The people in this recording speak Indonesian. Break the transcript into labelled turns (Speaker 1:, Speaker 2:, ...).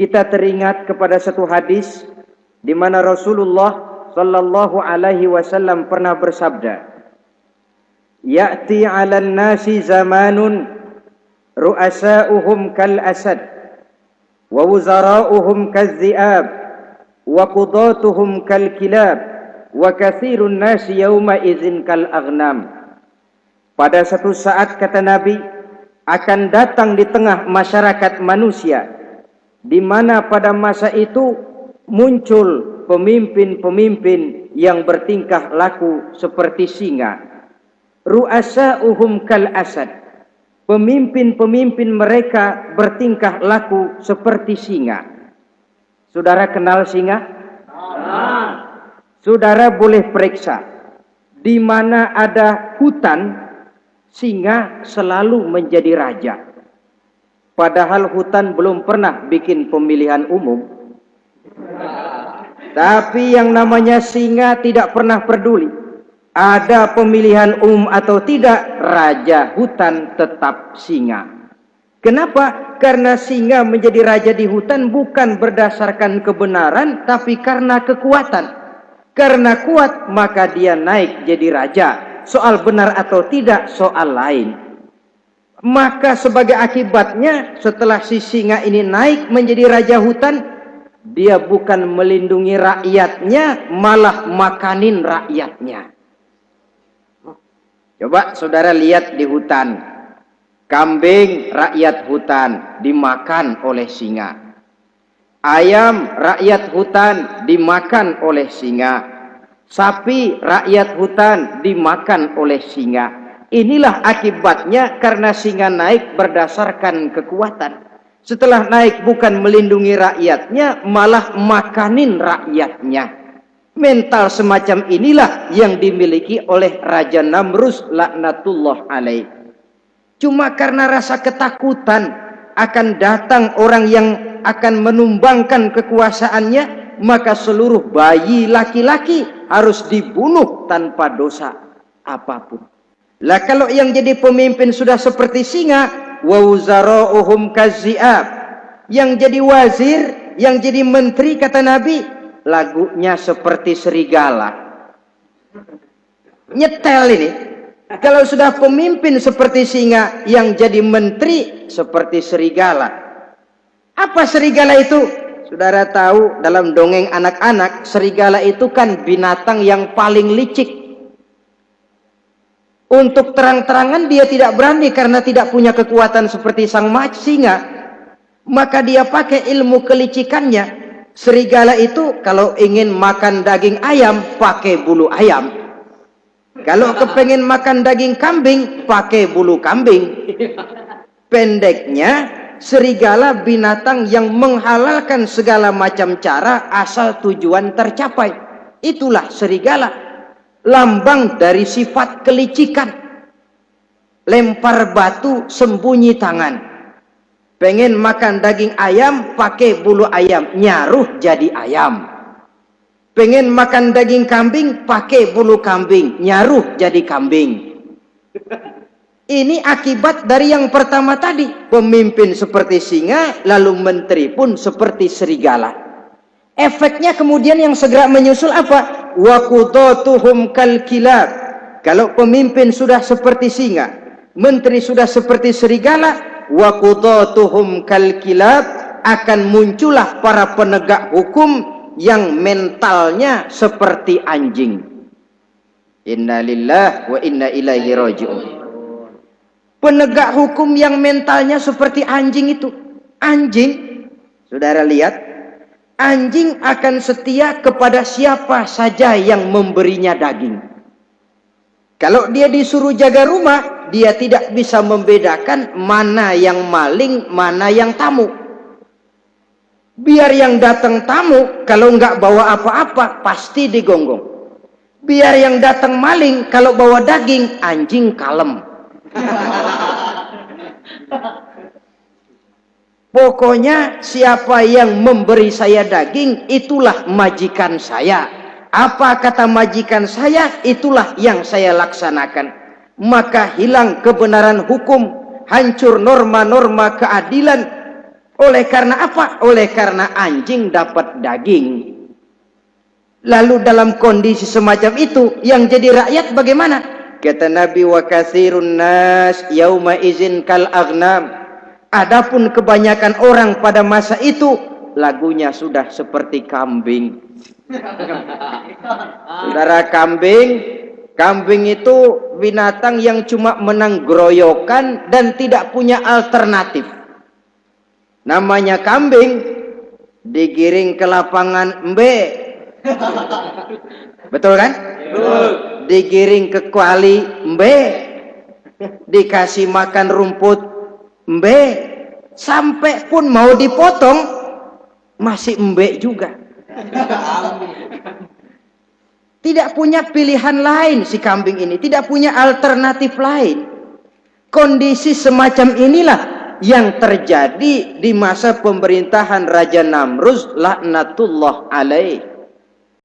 Speaker 1: kita teringat kepada satu hadis di mana Rasulullah sallallahu alaihi wasallam pernah bersabda, "Ya'ti 'alan nasi zamanun ru'asa'uhum kal asad wa wuzara'uhum kaz-zi'ab wa qudatuhum kal kilab wa katsirun nasi yawma idzin kal aghnam." Pada satu saat, kata Nabi, akan datang di tengah masyarakat manusia di mana pada masa itu muncul pemimpin-pemimpin yang bertingkah laku seperti singa. Ru'asa'uhum kal asad. Pemimpin-pemimpin mereka bertingkah laku seperti singa. Saudara kenal singa? Saudara boleh periksa. Di mana ada hutan, singa selalu menjadi raja. Padahal hutan belum pernah bikin pemilihan umum. Tapi yang namanya singa tidak pernah peduli. Ada pemilihan umum atau tidak, raja hutan tetap singa. Kenapa? Karena singa menjadi raja di hutan bukan berdasarkan kebenaran, tapi karena kekuatan. Karena kuat, maka dia naik jadi raja. Soal benar atau tidak, soal lain. Maka sebagai akibatnya, setelah si singa ini naik menjadi raja hutan, dia bukan melindungi rakyatnya, malah makanin rakyatnya. Coba saudara lihat di hutan. Kambing rakyat hutan dimakan oleh singa. Ayam rakyat hutan dimakan oleh singa. Sapi rakyat hutan dimakan oleh singa. Inilah akibatnya karena singa naik berdasarkan kekuatan. Setelah naik bukan melindungi rakyatnya, malah makanin rakyatnya. Mental semacam inilah yang dimiliki oleh Raja Namrus laknatullah alaih. Cuma karena rasa ketakutan akan datang orang yang akan menumbangkan kekuasaannya, maka seluruh bayi laki-laki harus dibunuh tanpa dosa apapun. Lah kalau yang jadi pemimpin sudah seperti singa, wa wuzara'uhum kaz-zi'ab, yang jadi wazir, yang jadi menteri, kata Nabi, lagunya seperti serigala. Nyetel ini. Kalau sudah pemimpin seperti singa, yang jadi menteri seperti serigala. Apa serigala itu? Saudara tahu dalam dongeng anak-anak, serigala itu kan binatang yang paling licik. Untuk terang-terangan dia tidak berani karena tidak punya kekuatan seperti sang singa. Maka dia pakai ilmu kelicikannya. Serigala itu kalau ingin makan daging ayam, pakai bulu ayam. Kalau kepengen makan daging kambing, pakai bulu kambing. Pendeknya, serigala binatang yang menghalalkan segala macam cara asal tujuan tercapai. Itulah serigala. Lambang dari sifat kelicikan. Lempar batu, sembunyi tangan. Pengen makan daging ayam, pakai bulu ayam, nyaruh jadi ayam. Pengen makan daging kambing, pakai bulu kambing, nyaruh jadi kambing. Ini akibat dari yang pertama tadi. Pemimpin seperti singa, lalu menteri pun seperti serigala. Efeknya kemudian yang segera menyusul apa? Wa qudatuhum kal kilab. Kalau pemimpin sudah seperti singa, menteri sudah seperti serigala, wa qudatuhum kal kilab, akan muncullah para penegak hukum yang mentalnya seperti anjing. Inna lillahi wa inna ilaihi raji'un. Penegak hukum yang mentalnya seperti anjing itu. Anjing, saudara lihat, anjing akan setia kepada siapa saja yang memberinya daging. Kalau dia disuruh jaga rumah, dia tidak bisa membedakan mana yang maling, mana yang tamu. Biar yang datang tamu, kalau nggak bawa apa-apa, pasti digonggong. Biar yang datang maling, kalau bawa daging, anjing kalem. Pokoknya siapa yang memberi saya daging, itulah majikan saya. Apa kata majikan saya, itulah yang saya laksanakan. Maka hilang kebenaran hukum, hancur norma-norma keadilan. Oleh karena apa? Oleh karena anjing dapat daging. Lalu dalam kondisi semacam itu, yang jadi rakyat bagaimana? Kata Nabi, wa katsirun nas yauma izin kal aghnam. Adapun kebanyakan orang pada masa itu, lagunya sudah seperti kambing. Saudara, kambing itu binatang yang cuma menang groyokan dan tidak punya alternatif. Namanya kambing, digiring ke lapangan embe. Betul kan? Betul. Digiring ke kuali embe. Dikasih makan rumput embe. Sampai pun mau dipotong masih embe juga. Tidak punya pilihan lain si kambing ini, tidak punya alternatif lain. Kondisi semacam inilah yang terjadi di masa pemerintahan Raja Namruz laknatullah alaih.